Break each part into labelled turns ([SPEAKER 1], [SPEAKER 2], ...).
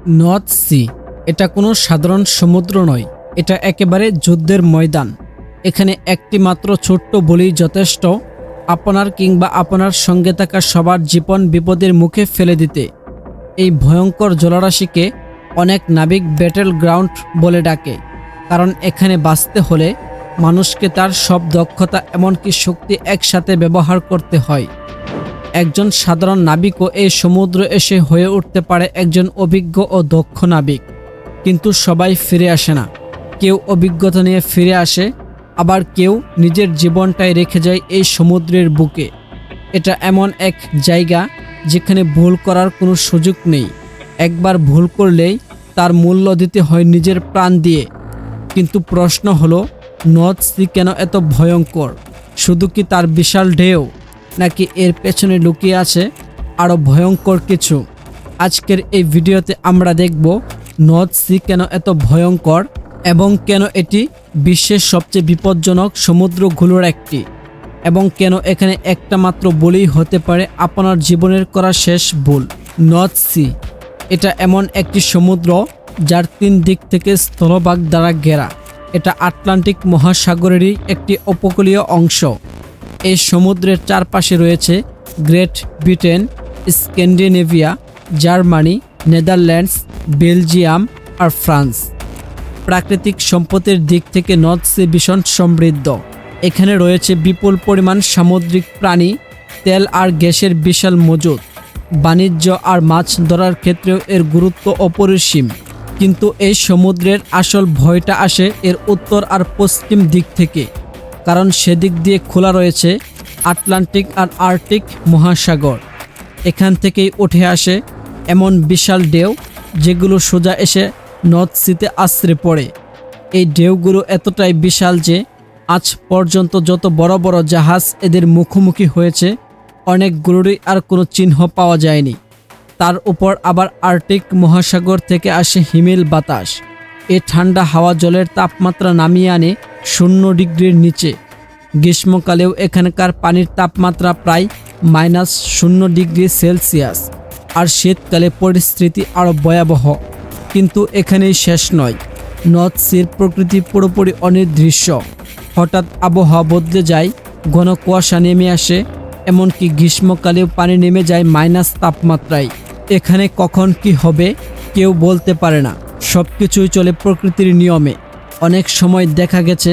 [SPEAKER 1] North Sea এটা কোনো সাধারণ সমুদ্র নয়, এটা একেবারে যুদ্ধের ময়দান। এখানে একটি মাত্র ছোট্ট বলেই যথেষ্ট আপনার কিংবা আপনার সঙ্গে থাকা সবার জীবন বিপদের মুখে ফেলে দিতে। এই ভয়ঙ্কর জলরাশিকে অনেক নাবিক ব্যাটেল গ্রাউন্ড বলে ডাকে, কারণ এখানে বাঁচতে হলে মানুষকে তার সব দক্ষতা এমনকি শক্তি একসাথে ব্যবহার করতে হয়। একজন সাধারণ নাবিকও এই সমুদ্র এসে হয়ে উঠতে পারে একজন অভিজ্ঞ ও দক্ষ নাবিক, কিন্তু সবাই ফিরে আসে না। কেউ অভিজ্ঞতা নিয়ে ফিরে আসে, আবার কেউ নিজের জীবনটাই রেখে যায় এই সমুদ্রের বুকে। এটা এমন এক জায়গা যেখানে ভুল করার কোনো সুযোগ নেই। একবার ভুল করলেই তার মূল্য দিতে হয় নিজের প্রাণ দিয়ে। কিন্তু প্রশ্ন হলো, নর্থ সি কেন এত ভয়ঙ্কর? শুধু কি তার বিশাল ঢেউ, নাকি এর পেছনে লুকিয়ে আছে আরও ভয়ঙ্কর কিছু? আজকের এই ভিডিওতে আমরা দেখব নর্থ সি কেন এত ভয়ঙ্কর এবং কেন এটি বিশ্বের সবচেয়ে বিপজ্জনক সমুদ্রগুলোর একটি, এবং কেন এখানে একটা মাত্র বলেই হতে পারে আপনার জীবনের করা শেষ ভুল। নর্থ সি এটা এমন একটি সমুদ্র যার 3 দিক থেকে স্থলভাগ দ্বারা ঘেরা। এটা আটলান্টিক মহাসাগরেরই একটি উপকূলীয় অংশ। এই সমুদ্রের চারপাশে রয়েছে Great Britain, Scandinavia, Germany, Netherlands, Belgium আর ফ্রান্স। প্রাকৃতিক সম্পদের দিক থেকে নর্থ সি ভীষণ সমৃদ্ধ। এখানে রয়েছে বিপুল পরিমাণ সামুদ্রিক প্রাণী, তেল আর গ্যাসের বিশাল মজুদ। বাণিজ্য আর মাছ ধরার ক্ষেত্রেও এর গুরুত্ব অপরিসীম। কিন্তু এই সমুদ্রের আসল ভয়টা আসে এর উত্তর আর পশ্চিম দিক থেকে, কারণ সেদিক দিয়ে খোলা রয়েছে আটলান্টিক আর আর্কটিক মহাসাগর। এখান থেকেই উঠে আসে এমন বিশাল ঢেউ যেগুলো সোজা এসে নর্থ সিতে আছড়ে পড়ে। এই ঢেউগুলো এতটাই বিশাল যে আজ পর্যন্ত যত বড় বড় জাহাজ এদের মুখোমুখি হয়েছে অনেকগুলোরই আর কোনো চিহ্ন পাওয়া যায়নি। তার উপর আবার আর্কটিক মহাসাগর থেকে আসে হিমেল বাতাস। এই ঠান্ডা হাওয়া জলের তাপমাত্রা নামিয়ে আনে 0 ডিগ্রির নিচে। গ্রীষ্মকালেও এখানকার পানির তাপমাত্রা প্রায় -0 ডিগ্রি সেলসিয়াস, আর শীতকালে পরিস্থিতি আরও ভয়াবহ। কিন্তু এখানেই শেষ নয়। নর্থ সির প্রকৃতি পুরোপুরি অনির্দিষ্ট। হঠাৎ আবহাওয়া বদলে যায়, ঘন কুয়াশা নেমে আসে, এমনকি গ্রীষ্মকালেও পানি নেমে যায় মাইনাস তাপমাত্রায়। এখানে কখন কি হবে কেউ বলতে পারে না। সব কিছুই চলে প্রকৃতির নিয়মে। অনেক সময় দেখা গেছে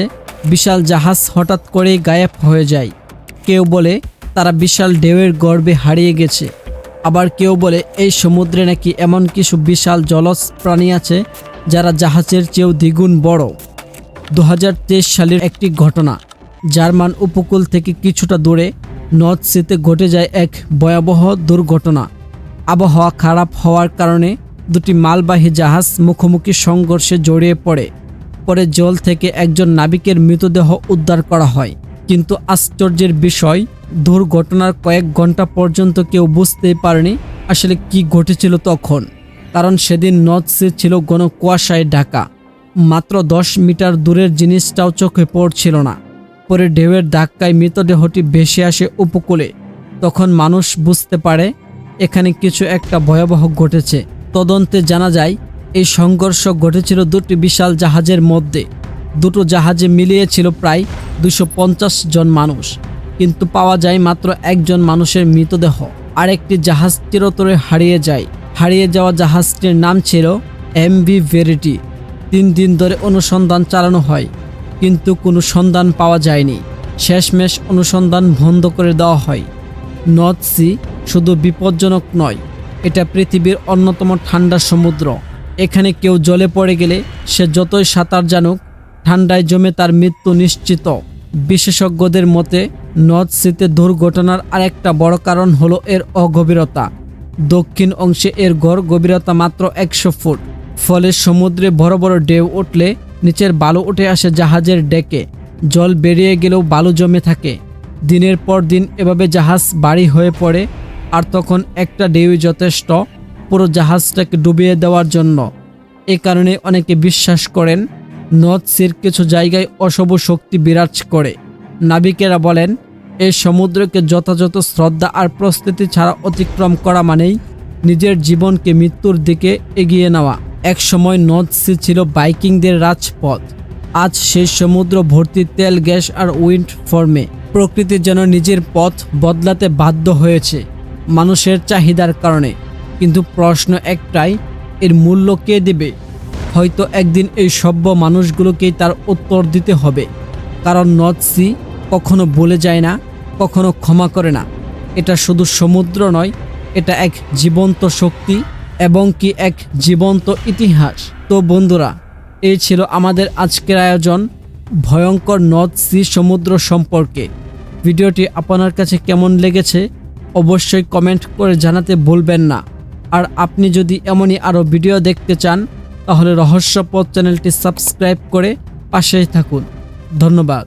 [SPEAKER 1] বিশাল জাহাজ হঠাৎ করেই গায়েব হয়ে যায়। কেউ বলে তারা বিশাল ঢেউয়ের গর্ভে হারিয়ে গেছে, আবার কেউ বলে এই সমুদ্রে নাকি এমন কিছু বিশাল জলজ প্রাণী আছে যারা জাহাজের চেয়েও দ্বিগুণ বড়। 2023 সালের একটি ঘটনা। জার্মান উপকূল থেকে কিছুটা দূরে নর্থ সিতে ঘটে যায় এক ভয়াবহ দুর্ঘটনা। আবহাওয়া খারাপ হওয়ার কারণে 2টি মালবাহী জাহাজ মুখোমুখি সংঘর্ষে জড়িয়ে পড়ে। পরে জল থেকে একজন নাবিকের মৃতদেহ উদ্ধার করা হয়। কিন্তু আশ্চর্যের বিষয়, দুর্ঘটনার কয়েক ঘন্টা পর্যন্ত কেউ বুঝতেই পারেনি আসলে কি ঘটেছিল তখন, কারণ সেদিন নর্থ সি ছিল ঘন কুয়াশায় ঢাকা। মাত্র 10 মিটার দূরের জিনিসটাও চোখে পড়ছিল না। পরে ঢেউয়ের ধাক্কায় মৃতদেহটি ভেসে আসে উপকূলে। তখন মানুষ বুঝতে পারে এখানে কিছু একটা ভয়াবহ ঘটেছে। তদন্তে জানা যায় এই সংঘর্ষ ঘটেছিল 2টি বিশাল জাহাজের মধ্যে। 2টো জাহাজে মিলিয়েছিল প্রায় 250 জন মানুষ, কিন্তু পাওয়া যায় মাত্র 1 জন মানুষের মৃতদেহ। আরেকটি জাহাজ চিরতরে হারিয়ে যায়। হারিয়ে যাওয়া জাহাজটির নাম ছিল MV ভেরিটি। 3 দিন ধরে অনুসন্ধান চালানো হয়, কিন্তু কোনো সন্ধান পাওয়া যায়নি। শেষমেশ অনুসন্ধান বন্ধ করে দেওয়া হয়। নর্থ সি শুধু বিপজ্জনক নয়, এটা পৃথিবীর অন্যতম ঠান্ডা সমুদ্র। এখানে কেউ জলে পড়ে গেলে সে যতই সাঁতার জানুক, ঠান্ডায় জমে তার মৃত্যু নিশ্চিত। বিশেষজ্ঞদের মতে নর্থ সিতে দুর্ঘটনার আরেকটা বড় কারণ হলো এর অগভীরতা। দক্ষিণ অংশে এর গড় গভীরতা মাত্র 100 ফুট। ফলে সমুদ্রে বড় বড় ঢেউ উঠলে নিচের বালু উঠে আসে জাহাজের ডেকে। জল বেরিয়ে গেলেও বালু জমে থাকে। দিনের পর দিন এভাবে জাহাজ ভারী হয়ে পড়ে, আর তখন একটা ঢেউই যথেষ্ট পুরো জাহাজটাকে ডুবিয়ে দেওয়ার জন্য। এ কারণে অনেকে বিশ্বাস করেন নর্থ সির কিছু জায়গায় অশুভ শক্তি বিরাজ করে। নাবিকেরা বলেন এই সমুদ্রকে যথাযথ শ্রদ্ধা আর প্রস্তুতি ছাড়া অতিক্রম করা মানেই নিজের জীবনকে মৃত্যুর দিকে এগিয়ে নেওয়া। এক সময় নর্থ সি ছিল ভাইকিংদের রাজপথ। আজ সেই সমুদ্র ভর্তি তেল, গ্যাস আর উইন্ড ফর্মে। প্রকৃতি যেন নিজের পথ বদলাতে বাধ্য হয়েছে মানুষের চাহিদার কারণে। কিন্তু প্রশ্ন একটাই, এর মূল্য কে দেবে? হয়তো একদিন এই সভ্য মানুষগুলোকেই তার উত্তর দিতে হবে। কারণ নর্থ সি কখনো ভুলে যায় না, কখনো ক্ষমা করে না। এটা শুধু সমুদ্র নয়, এটা এক জীবন্ত শক্তি এবং কি এক জীবন্ত ইতিহাস। তো বন্ধুরা, এই ছিল আমাদের আজকের আয়োজন ভয়ঙ্কর নর্থ সি সমুদ্র সম্পর্কে। ভিডিওটি আপনার কাছে কেমন লেগেছে অবশ্যই কমেন্ট করে জানাতে ভুলবেন না। আর আপনি যদি এমনই আরও ভিডিও দেখতে চান তাহলে রহস্যপথ চ্যানেলটি সাবস্ক্রাইব করে পাশেই থাকুন। ধন্যবাদ।